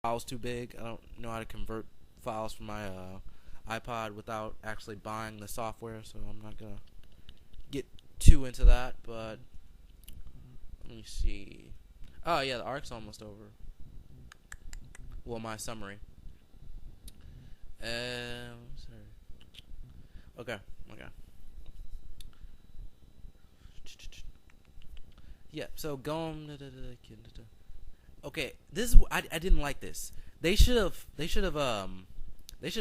files too big. I don't know how to convert files from my iPod without actually buying the software, so I'm not gonna get too into that. But let me see. Oh yeah, the arc's almost over. Well, my summary. Sorry. Okay, okay. Yeah. So going. Okay, this is I didn't like this. They should have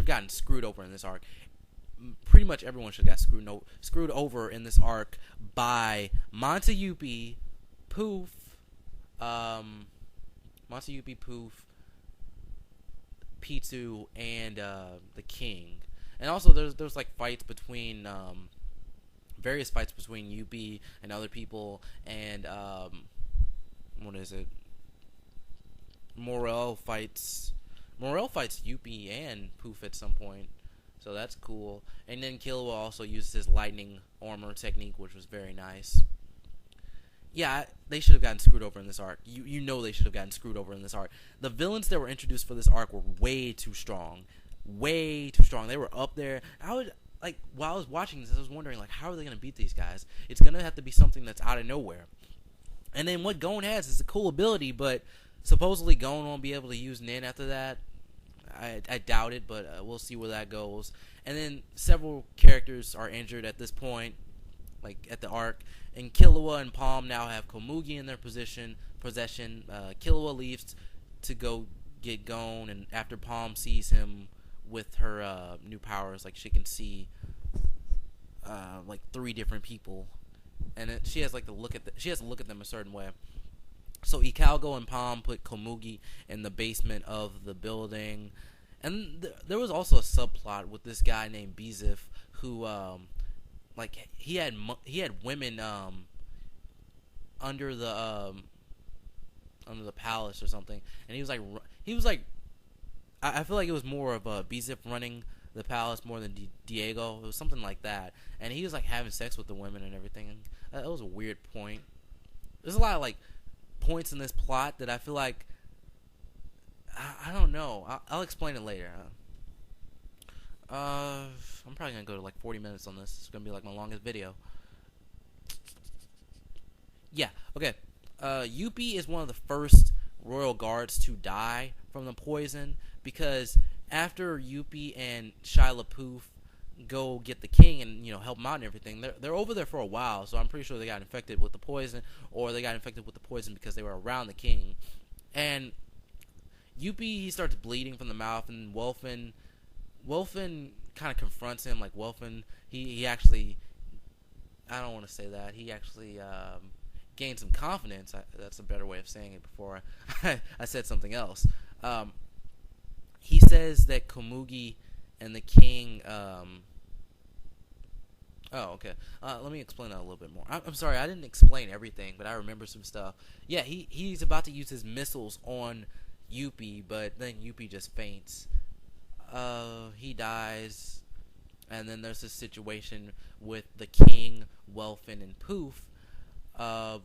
gotten screwed over in this arc. Pretty much everyone should have got screwed over in this arc by Montayupi, Poof, um, Montayupi, Poof, Pitu, and the King. And also there's like fights between various fights between Yuppie and other people, and what is it? Morel fights Yuppie and Poof at some point, so that's cool. And then Killua also uses his lightning armor technique, which was very nice. Yeah, they should have gotten screwed over in this arc. You know they should have gotten screwed over in this arc. The villains that were introduced for this arc were way too strong, way too strong. They were up there. While I was watching this, I was wondering like how are they gonna beat these guys? It's gonna have to be something that's out of nowhere. And then what Gon has is a cool ability, but supposedly Gon won't be able to use Nin after that. I doubt it, but we'll see where that goes. And then several characters are injured at this point, like at the arc. And Killua and Palm now have Komugi in their possession. Killua leaves to go get Gon, and after Palm sees him with her new powers, like she can see like 3 different people, and she has like to look at them a certain way. So Ikalgo and Palm put Komugi in the basement of the building, and there was also a subplot with this guy named Bizif who, like he had women under the palace or something, and he was like I feel like it was more of Bizif running the palace more than Diego. It was something like that, and he was like having sex with the women and everything. That was a weird point. There's a lot of like points in this plot that I feel like I don't know. I'll explain it later. I'm probably gonna go to like 40 minutes on this. It's gonna be like my longest video. Yeah. Okay. Yuppie is one of the first royal guards to die from the poison because after Yuppie and Shia LaPoof go get the king and help him out and everything, they're over there for a while. So I'm pretty sure they got infected with the poison, or they got infected with the poison because they were around the king. And Yuppie, he starts bleeding from the mouth, and Wolfen kind of confronts him. Like Wolfen, he actually, I don't want to say that, he actually gained some confidence. That's a better way of saying it before I said something else. He says that Komugi and the king. Okay. Let me explain that a little bit more. I'm sorry, I didn't explain everything, but I remember some stuff. Yeah, he's about to use his missiles on Yuppie, but then Yuppie just faints. He dies, and then there's this situation with the king, Welfin, and Poof. And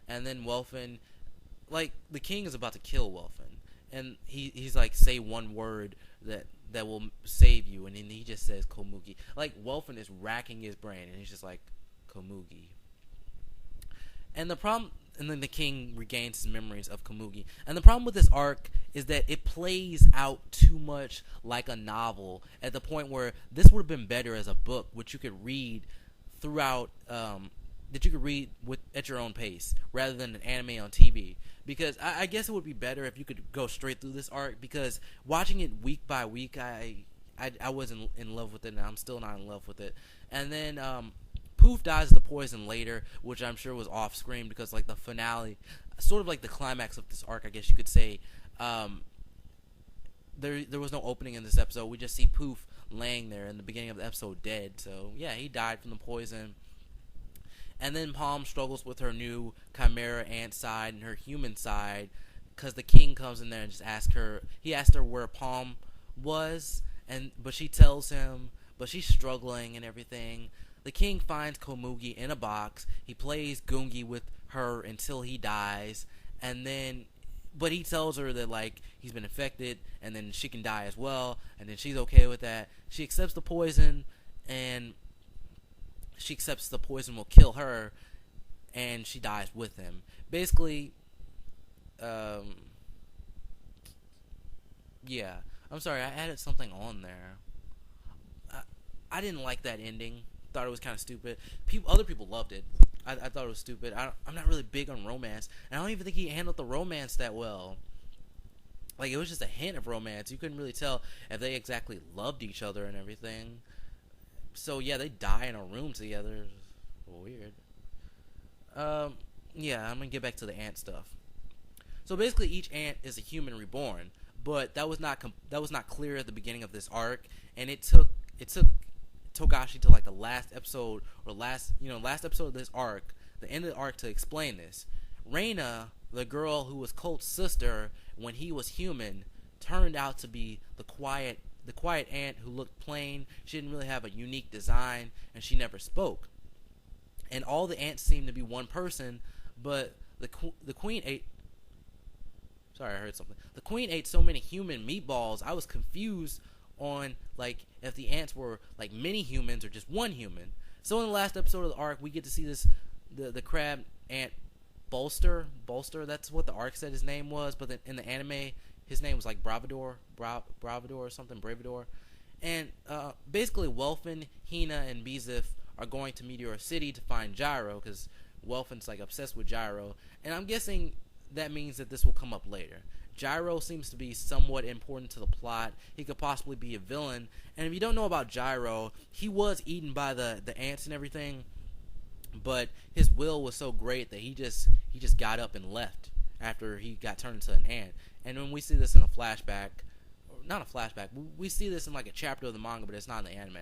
then Welfin, like the king is about to kill Welfin, and he's like, say one word that will save you, and then he just says Komugi. Like Welfin is racking his brain, and he's just like Komugi. And then the king regains his memories of Komugi. And the problem with this arc is that it plays out too much like a novel, at the point where this would have been better as a book, which you could read throughout, at your own pace, rather than an anime on TV. Because I guess it would be better if you could go straight through this arc, because watching it week by week, I wasn't in love with it, and I'm still not in love with it. And then Poof dies of the poison later, which I'm sure was off screen, because like the finale, sort of like the climax of this arc, I guess you could say, there was no opening in this episode. We just see Poof laying there in the beginning of the episode dead. So yeah, he died from the poison. And then Palm struggles with her new Chimera ant side and her human side, because the king comes in there and just asks her where Palm was, but she tells him, but she's struggling and everything. The king finds Komugi in a box. He plays Gungi with her until he dies, and then but he tells her that like he's been infected, and then she can die as well, and then she's okay with that. She accepts the poison, and she accepts the poison will kill her, and she dies with him. Basically, yeah. I'm sorry, I added something on there. I didn't like that ending. Thought it was kind of stupid. Other people loved it. I thought it was stupid. I'm not really big on romance, and I don't even think he handled the romance that well. Like, it was just a hint of romance. You couldn't really tell if they exactly loved each other and everything. So yeah, they die in a room together. Weird. Yeah, I'm gonna get back to the ant stuff. So basically, each ant is a human reborn, but that was not clear at the beginning of this arc, and it took Togashi to like the last episode last episode of this arc, the end of the arc, to explain this. Reina, the girl who was Colt's sister when he was human, turned out to be the quiet ant who looked plain. She didn't really have a unique design, and she never spoke. And all the ants seemed to be one person, but the queen ate. Sorry, I heard something. The queen ate so many human meatballs, I was confused on like if the ants were like many humans or just one human. So in the last episode of the arc, we get to see this the crab ant Bolster, that's what the arc said his name was, but in the anime his name was like Bravador or something, Bravador. And basically Welfin, Hina, and Bezif are going to Meteor City to find Gyro, because Welfin's like obsessed with Gyro, and I'm guessing that means that this will come up later. Gyro seems to be somewhat important to the plot. He could possibly be a villain. And if you don't know about Gyro, he was eaten by the ants and everything, but his will was so great that he just got up and left after he got turned into an ant. And when we see this in a flashback, not a flashback, we see this in like a chapter of the manga, but it's not in the anime.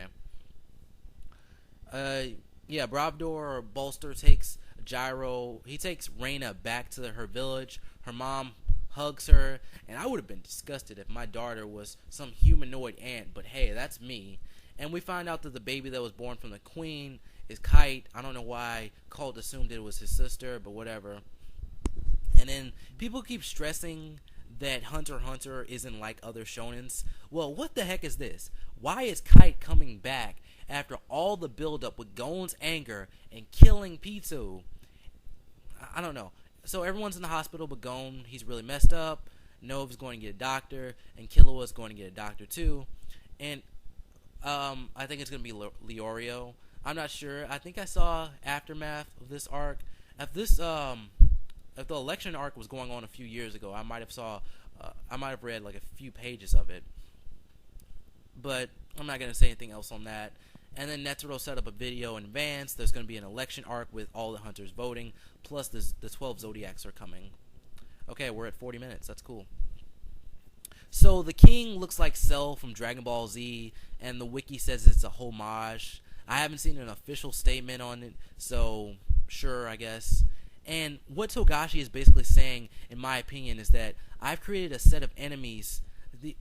Yeah, Bravador or Bolster takes Gyro. He takes Reina back to her village. Her mom hugs her, and I would have been disgusted if my daughter was some humanoid ant, but hey, that's me. And we find out that the baby that was born from the queen is Kite. I don't know why Colt assumed it was his sister, but whatever. And then people keep stressing that Hunter x Hunter isn't like other shonens. Well, what the heck is this? Why is Kite coming back after all the buildup with Gon's anger and killing Pitou? I don't know. So everyone's in the hospital but Gon, he's really messed up. Nova's going to get a doctor, and Killua's going to get a doctor too. And I think it's going to be Leorio. I'm not sure. I think I saw aftermath of this arc. If the election arc was going on a few years ago, I might have read like a few pages of it. But I'm not going to say anything else on that. And then Netero set up a video in advance. There's going to be an election arc with all the hunters voting, plus the 12 Zodiacs are coming. Okay, we're at 40 minutes. That's cool. So the king looks like Cell from Dragon Ball Z, and the wiki says it's a homage. I haven't seen an official statement on it, so sure, I guess. And what Togashi is basically saying, in my opinion, is that I've created a set of enemies.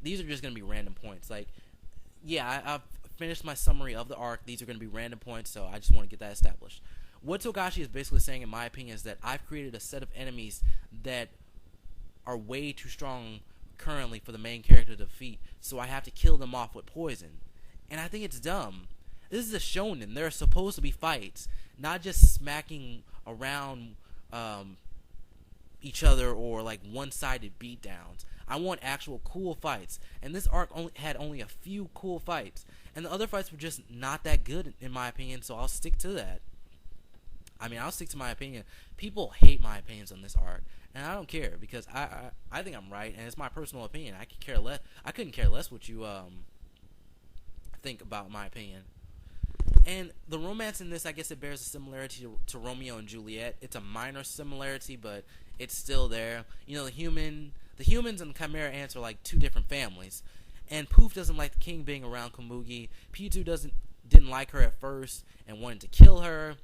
These are just going to be random points. Like, yeah, I've finished my summary of the arc. These are going to be random points, so I just want to get that established. What Togashi is basically saying, in my opinion, is that I've created a set of enemies that are way too strong currently for the main character to defeat, so I have to kill them off with poison. And I think it's dumb. This is a shonen. There are supposed to be fights, not just smacking around each other or like one-sided beatdowns. I want actual cool fights, and this arc had only a few cool fights, and the other fights were just not that good in my opinion, so I'll stick to that. I mean, I'll stick to my opinion. People hate my opinions on this arc, and I don't care, because I think I'm right, and it's my personal opinion. I couldn't care less what you think about my opinion. And the romance in this, I guess it bears a similarity to Romeo and Juliet. It's a minor similarity, but it's still there. You know, the humans and the Chimera ants are like two different families. And Poof doesn't like the king being around Komugi. Pitou didn't like her at first and wanted to kill her.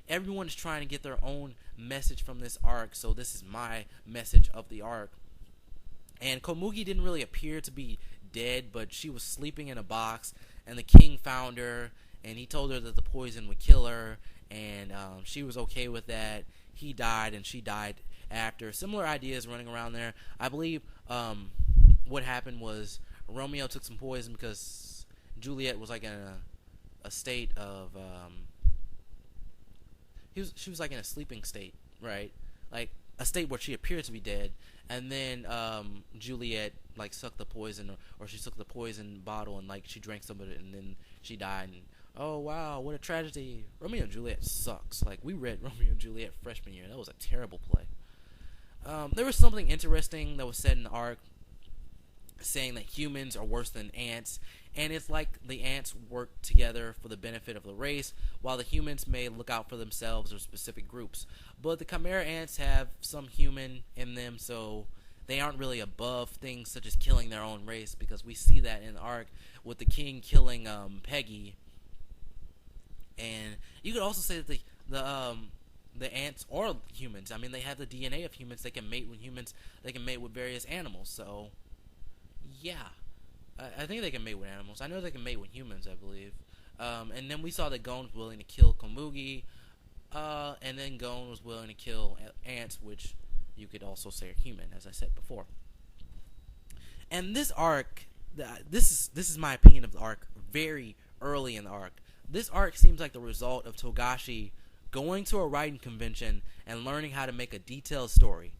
Everyone is trying to get their own message from this arc, so this is my message of the arc. And Komugi didn't really appear to be dead, but she was sleeping in a box, and the king found her, and he told her that the poison would kill her, and she was okay with that. He died, and she died actor. Similar ideas running around there. I believe what happened was Romeo took some poison because Juliet was like in a state of she was like in a sleeping state, right? Like a state where she appeared to be dead, and then Juliet like sucked the poison, or she took the poison bottle and like she drank some of it, and then she died. And oh wow, what a tragedy! Romeo and Juliet sucks. Like we read Romeo and Juliet freshman year. That was a terrible play. There was something interesting that was said in the arc, saying that humans are worse than ants, and it's like the ants work together for the benefit of the race, while the humans may look out for themselves or specific groups. But the Chimera ants have some human in them, so they aren't really above things such as killing their own race, because we see that in the arc with the king killing Peggy. And you could also say that the ants are humans. I mean, they have the DNA of humans. They can mate with humans. They can mate with various animals. So, yeah. I think they can mate with animals. I know they can mate with humans, I believe. And then we saw that Gon was willing to kill Komugi. And then Gon was willing to kill ants, which you could also say are human, as I said before. And this arc, this is my opinion of the arc, very early in the arc. This arc seems like the result of Togashi going to a writing convention and learning how to make a detailed story.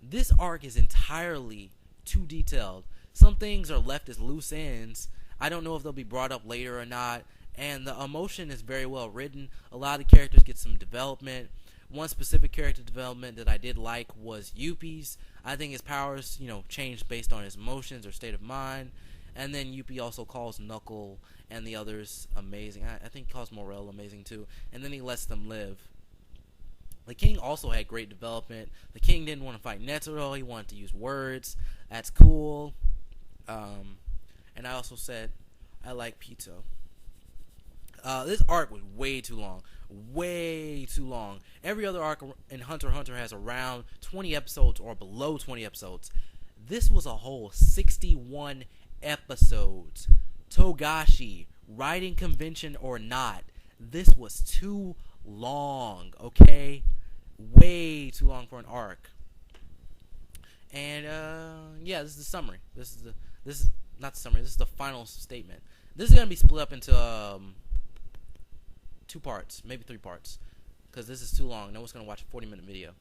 This arc is entirely too detailed. Some things are left as loose ends. I don't know if they'll be brought up later or not. And the emotion is very well written. A lot of the characters get some development. One specific character development that I did like was Yuppie's. I think his powers, changed based on his emotions or state of mind. And then Yuppie also calls Knuckle and the others amazing. I think he calls Morel amazing too. And then he lets them live. The king also had great development. The king didn't want to fight Netero. He wanted to use words. That's cool. And I also said I like Pito. This arc was way too long. Way too long. Every other arc in Hunter x Hunter has around 20 episodes or below 20 episodes. This was a whole 61 episodes. Togashi, writing convention or not, this was too long, okay? Way too long for an arc. And yeah, this is the summary. This is not the summary. This is the final statement. This is gonna be split up into 2 parts, maybe 3 parts, because this is too long. No one's gonna watch a 40-minute video.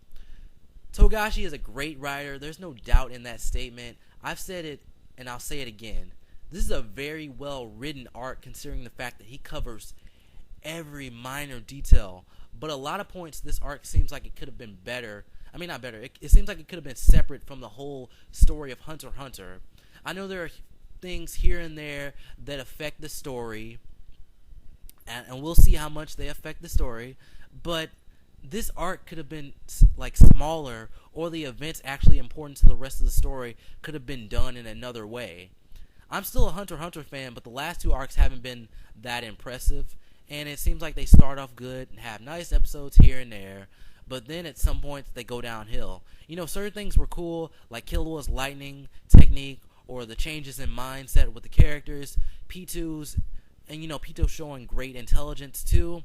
Togashi is a great writer. There's no doubt in that statement. I've said it, and I'll say it again. This is a very well-written arc, considering the fact that he covers every minor detail. But a lot of points, this arc seems like it could have been better. I mean, not better. It seems like it could have been separate from the whole story of Hunter x Hunter. I know there are things here and there that affect the story, and we'll see how much they affect the story. But this arc could have been like smaller, or the events actually important to the rest of the story could have been done in another way. I'm still a Hunter x Hunter fan, but the last 2 arcs haven't been that impressive, and it seems like they start off good and have nice episodes here and there, but then at some points they go downhill. Certain things were cool, like Killua's lightning technique, or the changes in mindset with the characters, P2's, and Pito showing great intelligence too.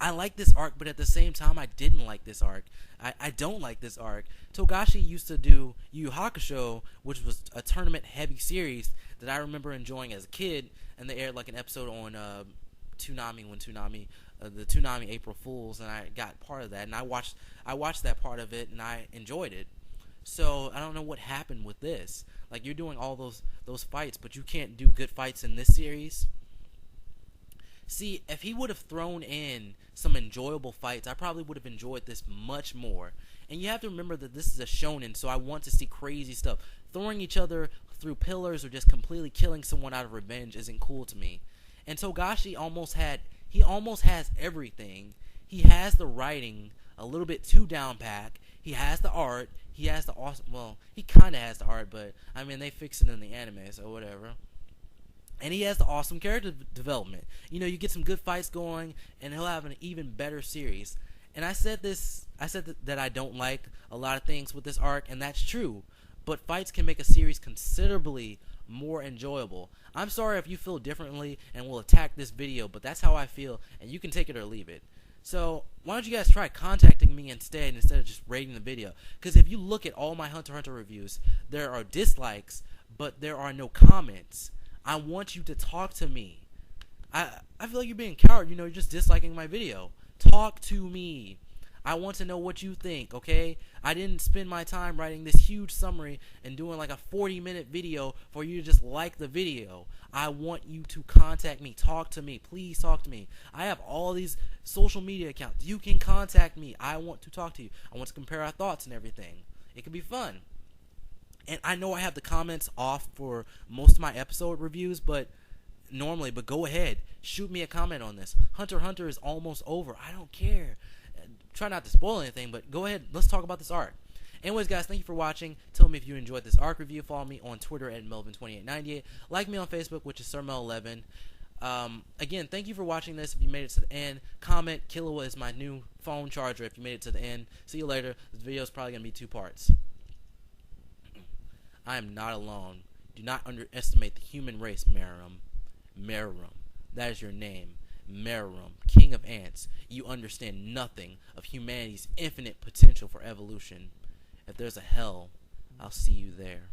I like this arc, but at the same time, I didn't like this arc. I don't like this arc. Togashi used to do Yu Yu Hakusho, which was a tournament-heavy series that I remember enjoying as a kid, and they aired like an episode on Toonami when the Toonami April Fools, and I got part of that, and I watched that part of it, and I enjoyed it. So I don't know what happened with this. Like, you're doing all those fights, but you can't do good fights in this series. See, if he would have thrown in some enjoyable fights, I probably would have enjoyed this much more. And you have to remember that this is a shonen, so I want to see crazy stuff. Throwing each other through pillars or just completely killing someone out of revenge isn't cool to me. And Togashi almost has everything. He has the writing a little bit too down pack. He has the art. He has the awesome. Well, he kind of has the art, but I mean they fix it in the anime, so whatever. And he has the awesome character development. You get some good fights going, and he'll have an even better series. And I said that I don't like a lot of things with this arc, and that's true. But fights can make a series considerably more enjoyable. I'm sorry if you feel differently and will attack this video, but that's how I feel, and you can take it or leave it. So why don't you guys try contacting me instead of just rating the video? Because if you look at all my Hunter x Hunter reviews, there are dislikes, but there are no comments. I want you to talk to me. I feel like you're being a coward. You're just disliking my video. Talk to me. I want to know what you think, okay? I didn't spend my time writing this huge summary and doing like a 40-minute video for you to just like the video. I want you to contact me. Talk to me. Please talk to me. I have all these social media accounts. You can contact me. I want to talk to you. I want to compare our thoughts and everything. It could be fun. And I know I have the comments off for most of my episode reviews, but go ahead. Shoot me a comment on this. Hunter x Hunter is almost over. I don't care. Try not to spoil anything, but go ahead. Let's talk about this arc. Anyways, guys, thank you for watching. Tell me if you enjoyed this arc review. Follow me on Twitter at Melvin2898. Like me on Facebook, which is SirMel11. Again, thank you for watching this. If you made it to the end, comment. Killua is my new phone charger if you made it to the end. See you later. This video is probably going to be 2 parts. I am not alone. Do not underestimate the human race, Meruem. Meruem. That is your name. Meruem, king of ants. You understand nothing of humanity's infinite potential for evolution. If there's a hell, I'll see you there.